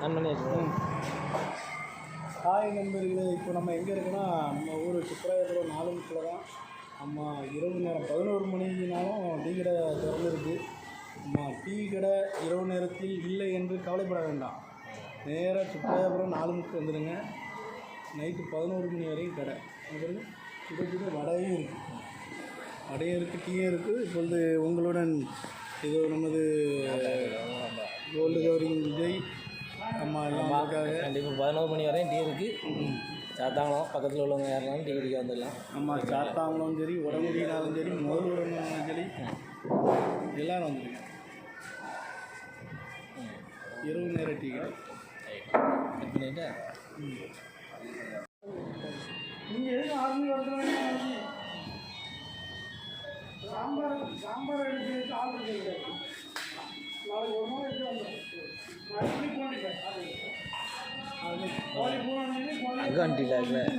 On பண்ணி வச்சுருக்கோம். Hi நண்பர்களே, இப்போ நம்ம எங்கே இருக்கோன்னா நம்ம ஊர் சுப்பராயபுரம் 4 முக்கில் தான். நம்ம இரவு நேரம் 11 மணினாலும் டீ கடை திறந்துருக்கு. நம்ம டீ கடை இரவு நேரத்தில் இல்லை என்று கவலைப்பட வேண்டாம். நேராக சுப்பராயபுரம் 4 முக்கு வந்துடுங்க. நைட்டு 11 மணி வரையும் கடை. அப்புறம் கிட்ட வடையும் இருக்குது, டீயும் இருக்குது. இப்பொழுது உங்களுடன் இது நமது கோல்டு கவரிங் விஜய் அம்மா எல்லாம் இருக்காங்க. கண்டிப்பாக 11 மணி வரையும் டீ இருக்குது. சாத்தாங்குளம் பக்கத்தில் உள்ளவங்க யாருனாலும் டீ குடிக்க வந்துடலாம். ஆமாம், சாத்தாங்குளம் சரி, உடம்புடினாலும் சரி, முதல் உடம்புனாலும் சரி, எல்லோரும் வந்துருங்க. இரவு நேர டீ கடை கட் பண்ணிவிட்டு நீங்கள் எதுவும் ஆர்மி வந்து சாம்பார் எடுத்து ஆர்டர் செய்யுங்க. நாளைக்கு ஒரு நாள் எடுத்து வந்தோம். அக்காண்டியில் அடிப்பேன்.